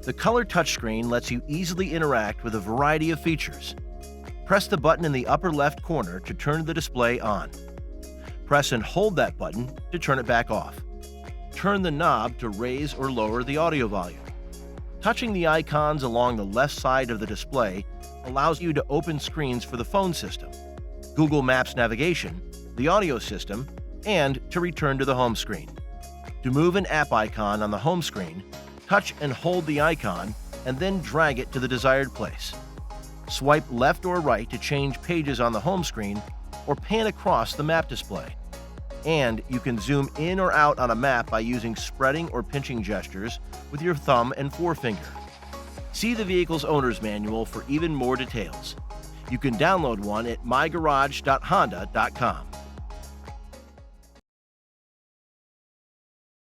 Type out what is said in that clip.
The color touchscreen lets you easily interact with a variety of features. Press the button in the upper left corner to turn the display on. Press and hold that button to turn it back off. Turn the knob to raise or lower the audio volume. Touching the icons along the left side of the display allows you to open screens for the phone system, Google Maps navigation, the audio system, and to return to the home screen. To move an app icon on the home screen, touch and hold the icon and then drag it to the desired place. Swipe left or right to change pages on the home screen or pan across the map display. And you can zoom in or out on a map by using spreading or pinching gestures with your thumb and forefinger. See the vehicle's owner's manual for even more details. You can download one at mygarage.honda.com.